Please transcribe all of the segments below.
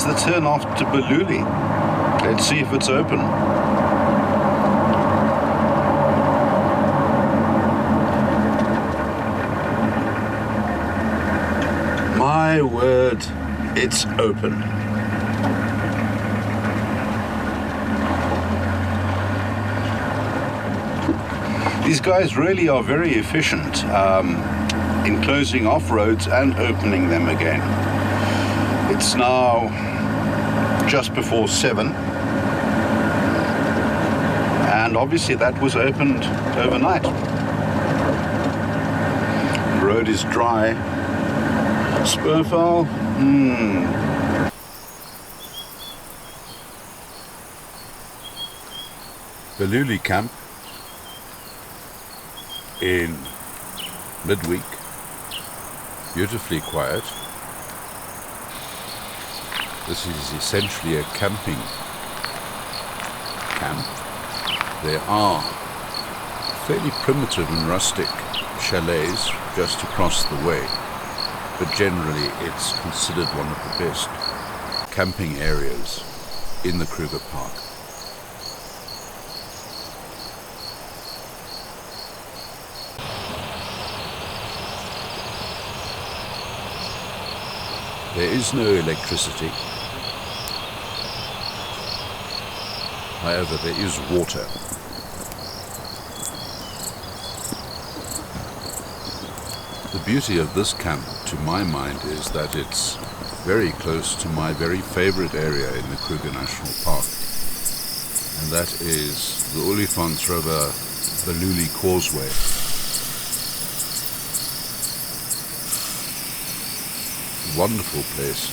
is the turn off to Balule. Let's see if it's open. My word, it's open. These guys really are very efficient in closing off roads and opening them again. It's now just before 7, and obviously that was opened overnight. The road is dry. Spurfowl, Balule camp in midweek, beautifully quiet. This is essentially a camping camp. There are fairly primitive and rustic chalets just across the way, but generally it's considered one of the best camping areas in the Kruger Park. There is no electricity. However, there is water. The beauty of this camp, to my mind, is that it's very close to my very favorite area in the Kruger National Park. And that is the Olifants River Balule Causeway. Wonderful place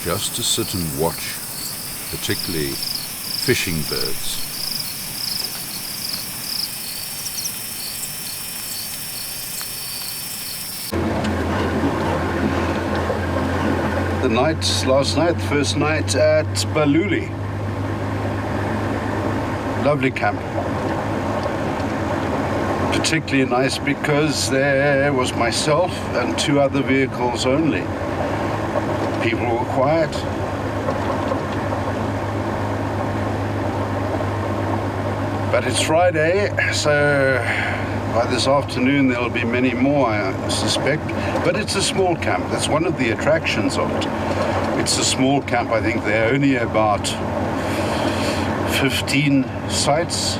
just to sit and watch, particularly fishing birds. Last night, first night at Balule. Lovely camp. Particularly nice because there was myself and 2 other vehicles only. People were quiet. But it's Friday, so by this afternoon there'll be many more, I suspect. But it's a small camp. That's one of the attractions of it. It's a small camp. I think there are only about 15 sites.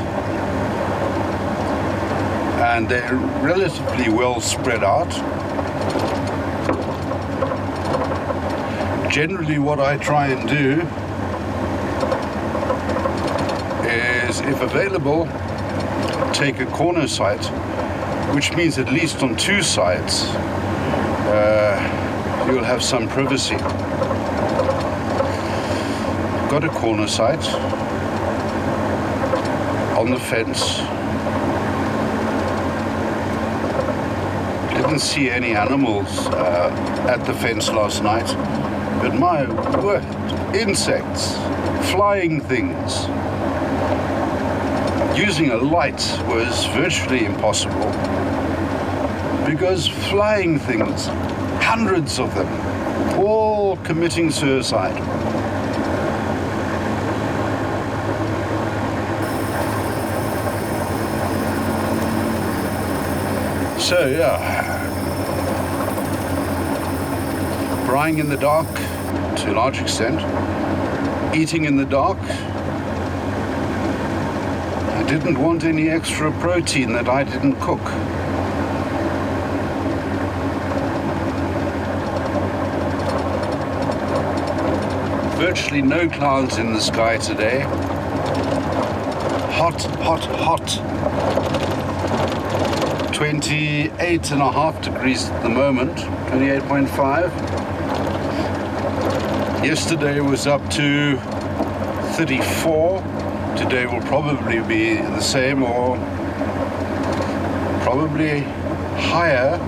And they're relatively well spread out. Generally what I try and do is, if available, take a corner site, which means at least on 2 sides you'll have some privacy. Got a corner site on the fence. Didn't see any animals at the fence last night, but my word, insects, flying things. Using a light was virtually impossible because flying things, hundreds of them, all committing suicide. So yeah, frying in the dark to a large extent, eating in the dark. I didn't want any extra protein that I didn't cook. Virtually no clouds in the sky today. Hot, hot, hot. 28.5 degrees at the moment, 28.5. Yesterday was up to 34. Today will probably be the same or probably higher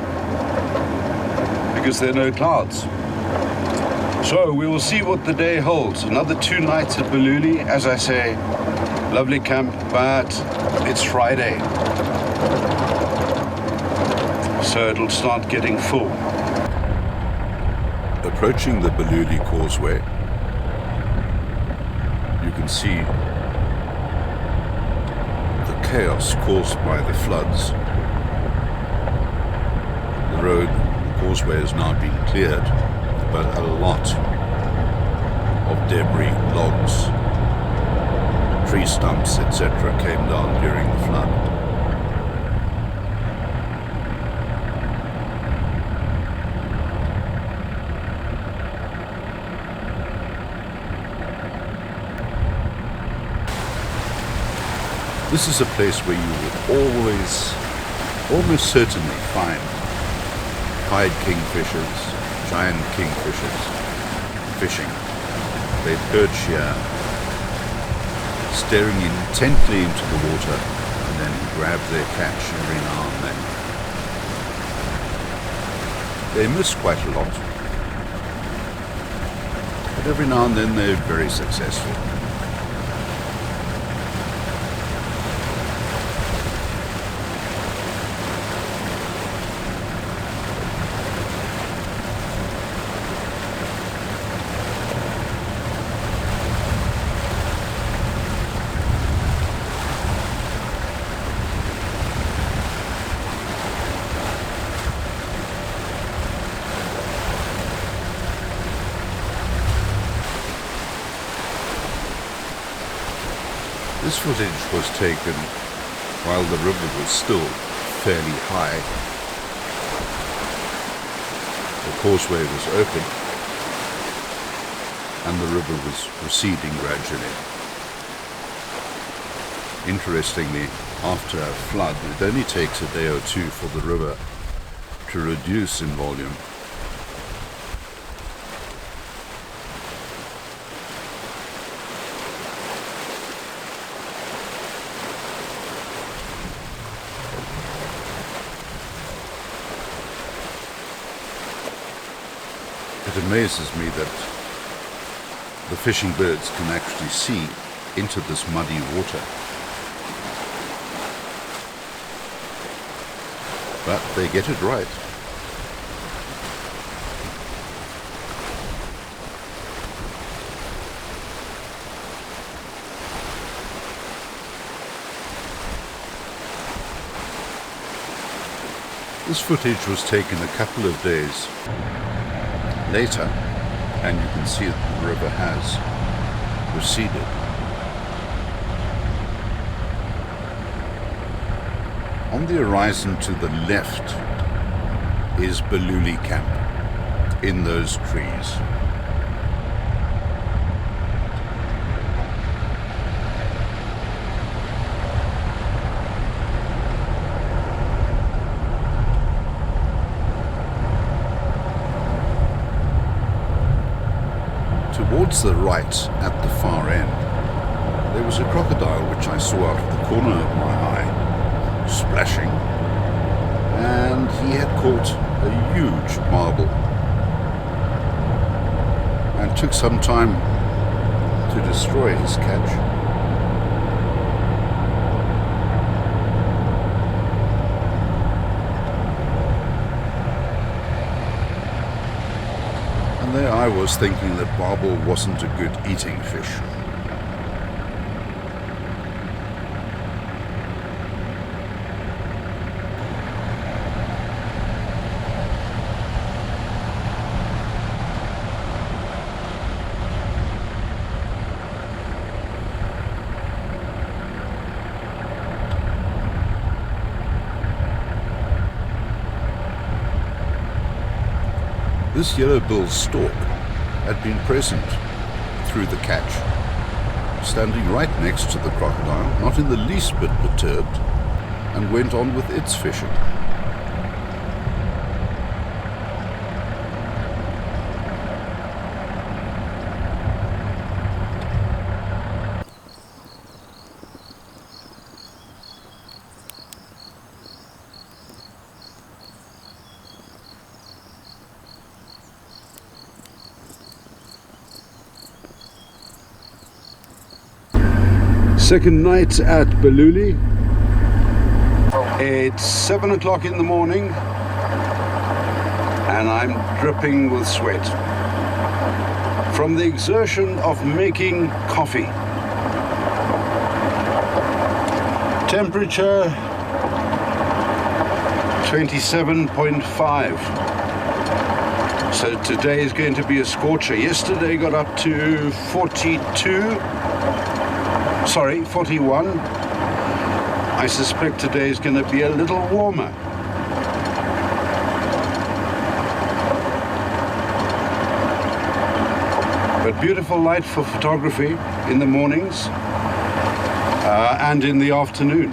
because there are no clouds. So we will see what the day holds. Another 2 nights at Balule. As I say, lovely camp, but it's Friday. So it'll start getting full. Approaching the Balule Causeway, can see the chaos caused by the floods. The road, the causeway has now been cleared, but a lot of debris, logs, tree stumps, etc. came down during the flood. This is a place where you would almost certainly find pied kingfishers, giant kingfishers, fishing. They perch here, staring intently into the water, and then grab their catch every now and then. They miss quite a lot, but every now and then they're very successful. This footage was taken while the river was still fairly high. The causeway was open and the river was receding gradually. Interestingly, after a flood, it only takes a day or two for the river to reduce in volume. It amazes me that the fishing birds can actually see into this muddy water. But they get it right. This footage was taken a couple of days later, and you can see that the river has receded. On the horizon to the left is Balule camp in those trees. Towards the right, at the far end, there was a crocodile which I saw out of the corner of my eye, splashing, and he had caught a huge marble, and took some time to destroy his catch. And there I was thinking that barbel wasn't a good eating fish. This yellow-billed stork had been present through the catch, standing right next to the crocodile, not in the least bit perturbed, and went on with its fishing. Second night at Balule. It's 7 o'clock in the morning and I'm dripping with sweat from the exertion of making coffee. Temperature 27.5. So today is going to be a scorcher. Yesterday got up to 41. I suspect today is going to be a little warmer. But beautiful light for photography in the mornings and in the afternoon.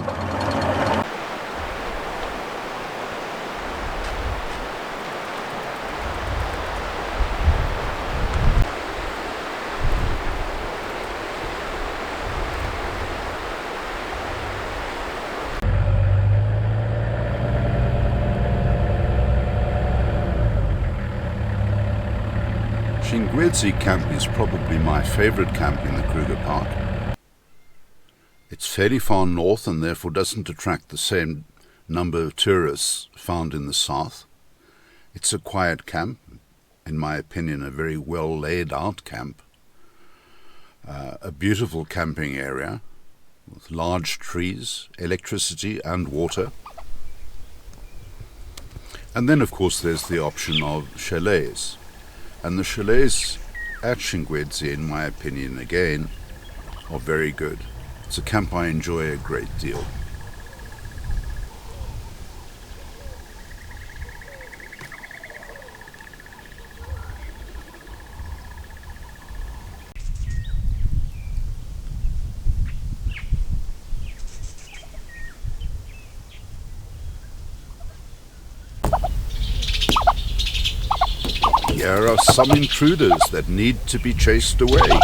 Shingwedzi camp is probably my favorite camp in the Kruger Park. It's fairly far north and therefore doesn't attract the same number of tourists found in the south. It's a quiet camp, in my opinion a very well laid out camp. A beautiful camping area with large trees, electricity and water. And then of course there's the option of chalets. And the chalets at Shingwedzi, in my opinion, again, are very good. It's a camp I enjoy a great deal. There are some intruders that need to be chased away.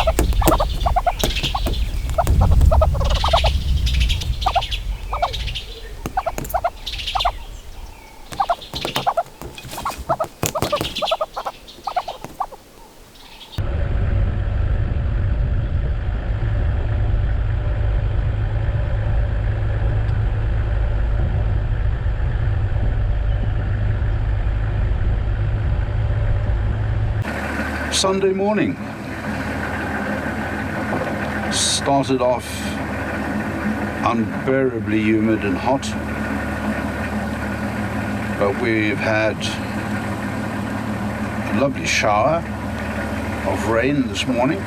Sunday morning. Started off unbearably humid and hot, but we've had a lovely shower of rain this morning.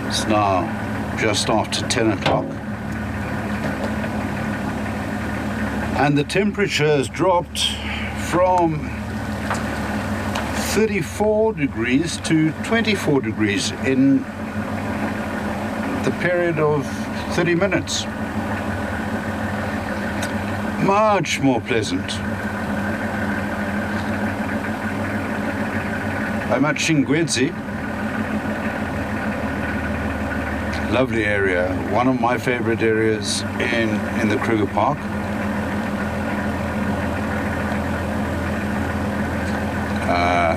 It's now just after 10 o'clock. And the temperature has dropped from 34 degrees to 24 degrees in the period of 30 minutes. Much more pleasant. I'm at Shingwedzi. Lovely area, one of my favorite areas in the Kruger Park.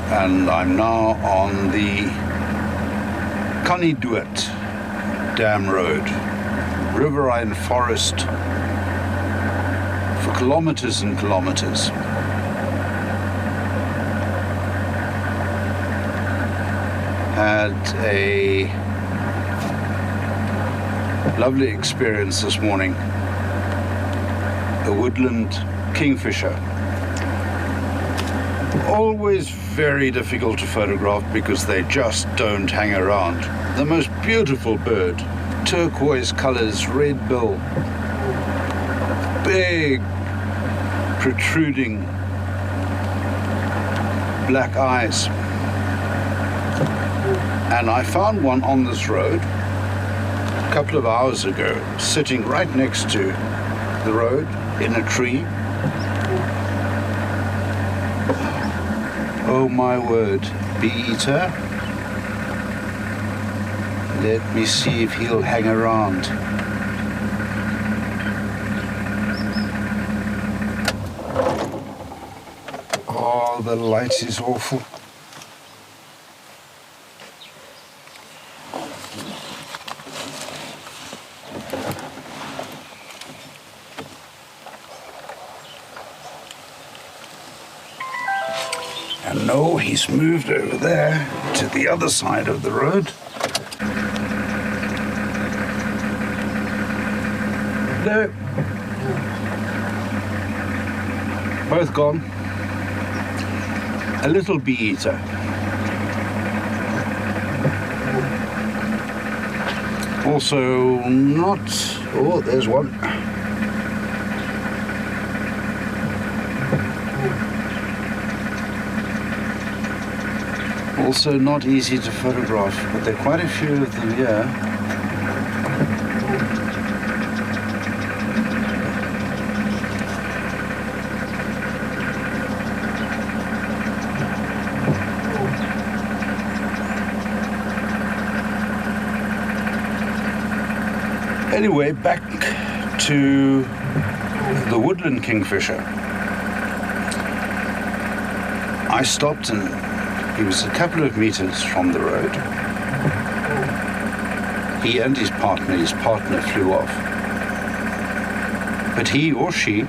And I'm now on the Conniedoet Dam Road, riverine forest for kilometers and kilometers. Had a lovely experience this morning. A woodland kingfisher. Always very difficult to photograph because they just don't hang around. The most beautiful bird, turquoise colors, red bill, big protruding black eyes. And I found one on this road a couple of hours ago, sitting right next to the road in a tree. Oh my word, bee eater. Let me see if he'll hang around. Oh, the light is awful. And no, he's moved over there to the other side of the road. No. Both gone. A little bee eater. Also not... Oh, there's one. Also not easy to photograph, but there are quite a few of them here. Anyway, back to the woodland kingfisher. I stopped and he was a couple of meters from the road. He and his partner flew off. But he or she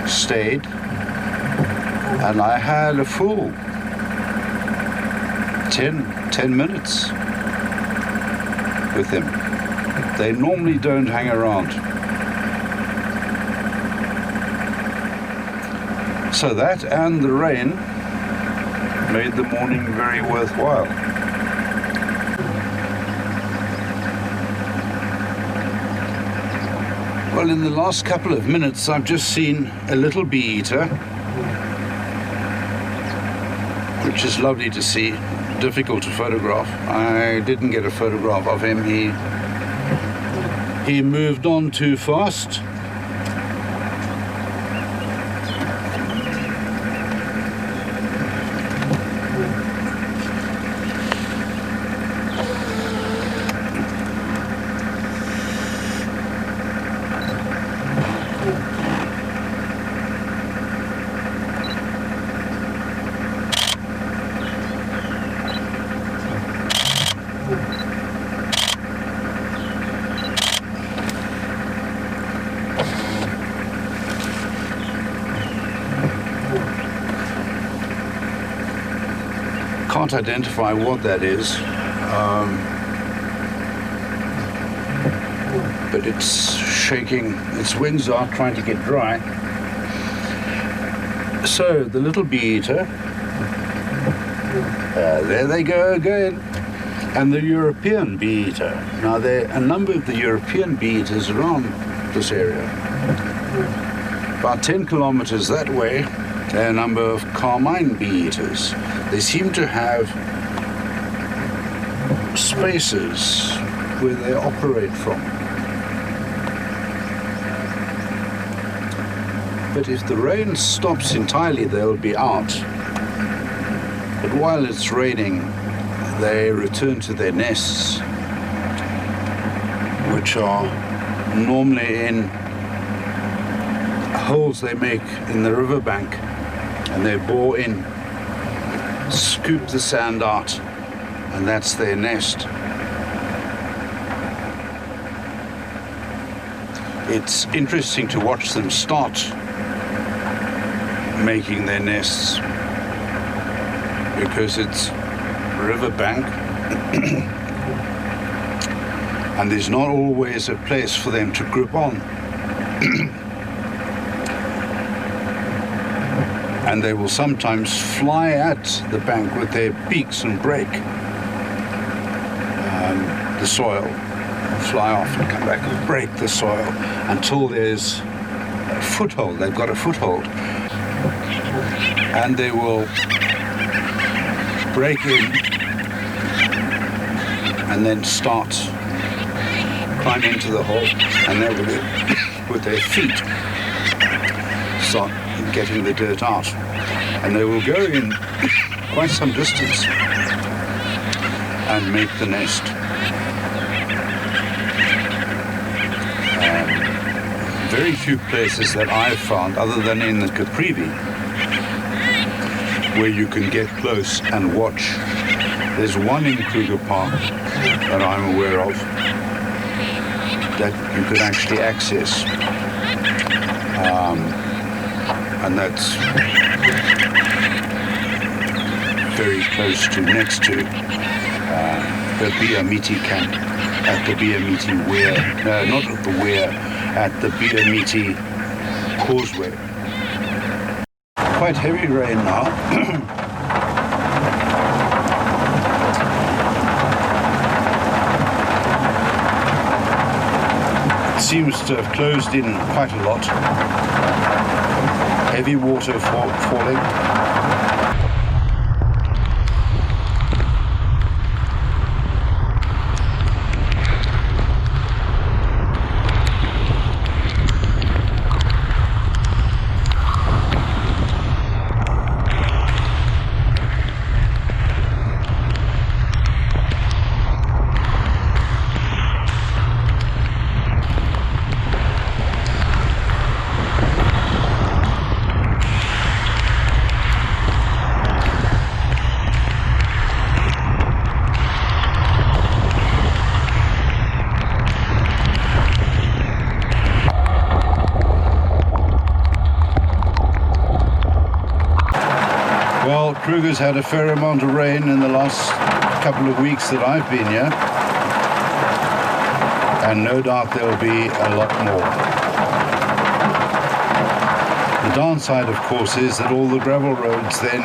stayed, and I had a full 10 minutes with him. They normally don't hang around. So that and the rain made the morning very worthwhile. Well, in the last couple of minutes, I've just seen a little bee eater, which is lovely to see, difficult to photograph. I didn't get a photograph of him. He moved on too fast. Can't identify what that is, but it's shaking its wings are trying to get dry. So the little bee eater, there they go again, and the European bee eater. Now there are a number of the European bee eaters around this area. About 10 kilometers that way, there are a number of carmine bee eaters. They seem to have spaces where they operate from. But if the rain stops entirely, they'll be out. But while it's raining, they return to their nests, which are normally in holes they make in the riverbank, and they bore in, scoop the sand out, and that's their nest. It's interesting to watch them start making their nests, because it's riverbank and there's not always a place for them to grip on. And they will sometimes fly at the bank with their beaks and break the soil, fly off and come back and break the soil until there's a foothold. They've got a foothold, and they will break in and then start climb into the hole, and they will, with their feet, start getting the dirt out, and they will go in quite some distance and make the nest. Very few places that I've found, other than in the Caprivi, where you can get close and watch. There's one in Kruger Park that I'm aware of that you could actually access. And that's very close to, next to the Biamiti camp, at the Biamiti Weir, not at the Weir, at the Balule causeway. Quite heavy rain now. Seems to have closed in quite a lot. Heavy water falling. Well, Kruger's had a fair amount of rain in the last couple of weeks that I've been here, and no doubt there'll be a lot more. The downside, of course, is that all the gravel roads then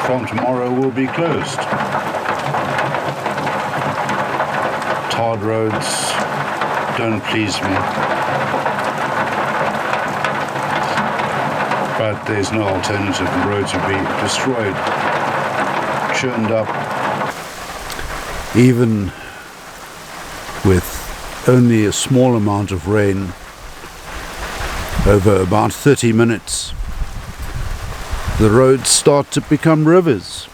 from tomorrow will be closed. Tarred roads don't please me. But there's no alternative. The roads will be destroyed, churned up. Even with only a small amount of rain over about 30 minutes, the roads start to become rivers.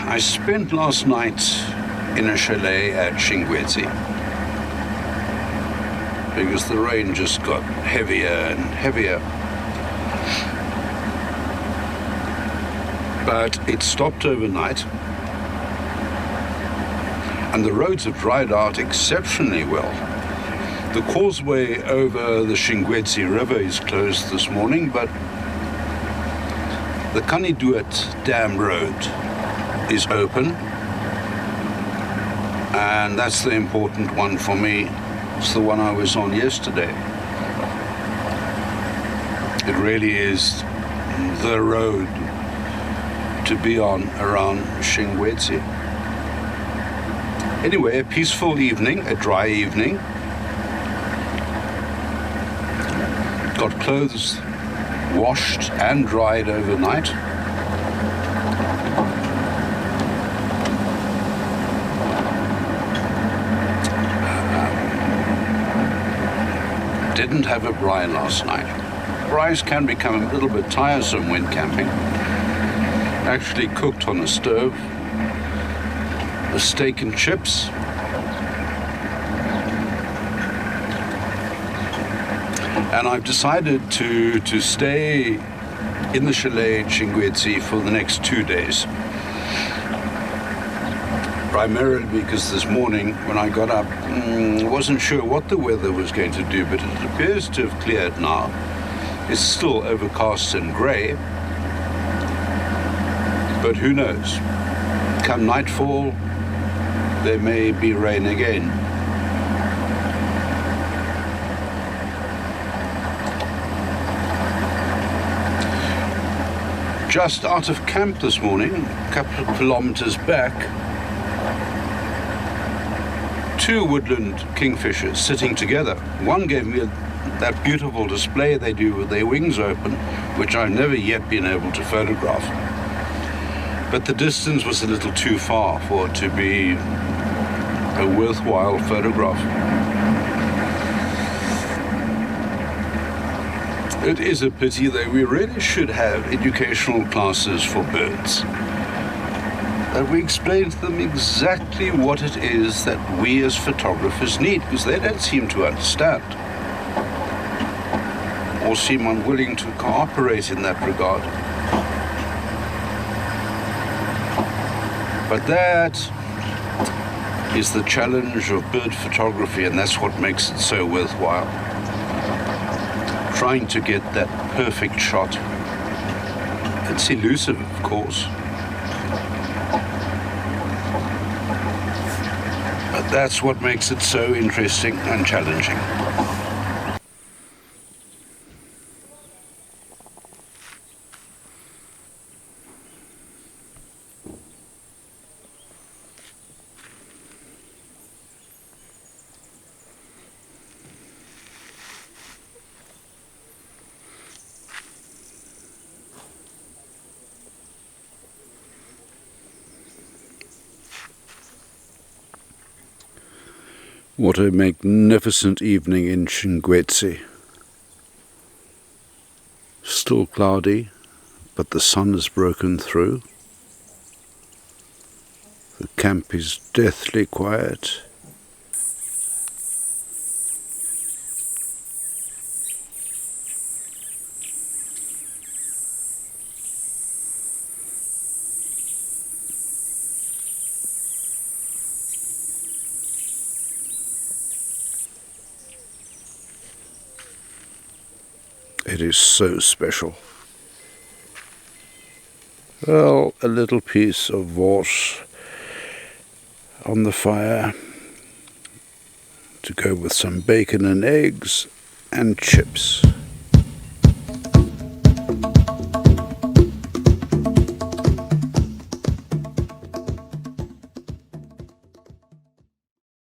I spent last night in a chalet at Shingwedzi because the rain just got heavier and heavier. But it stopped overnight and the roads have dried out exceptionally well. The causeway over the Shingwedzi River is closed this morning, but the Kaniduet Dam Road is open, and that's the important one for me. It's the one I was on yesterday. It really is the road to be on around Shingwedzi. Anyway, a peaceful evening, a dry evening. Got clothes washed and dried overnight. Didn't have a braai last night. Braais can become a little bit tiresome when camping, actually cooked on a stove. The steak and chips. And I've decided to stay in the chalet in Shingwedzi for the next 2 days. Primarily because this morning when I got up, I wasn't sure what the weather was going to do, but it appears to have cleared now. It's still overcast and grey, but who knows? Come nightfall, there may be rain again. Just out of camp this morning, a couple of kilometers back, 2 woodland kingfishers sitting together. One gave me that beautiful display they do with their wings open, which I've never yet been able to photograph. But the distance was a little too far for it to be a worthwhile photograph. It is a pity that we really should have educational classes for birds. That we explain to them exactly what it is that we as photographers need, because they don't seem to understand or seem unwilling to cooperate in that regard. But that is the challenge of bird photography, and that's what makes it so worthwhile. Trying to get that perfect shot. It's elusive, of course. But that's what makes it so interesting and challenging. What a magnificent evening in Shingwedzi. Still cloudy, but the sun has broken through. The camp is deathly quiet. It is so special. Well, a little piece of wors on the fire to go with some bacon and eggs and chips.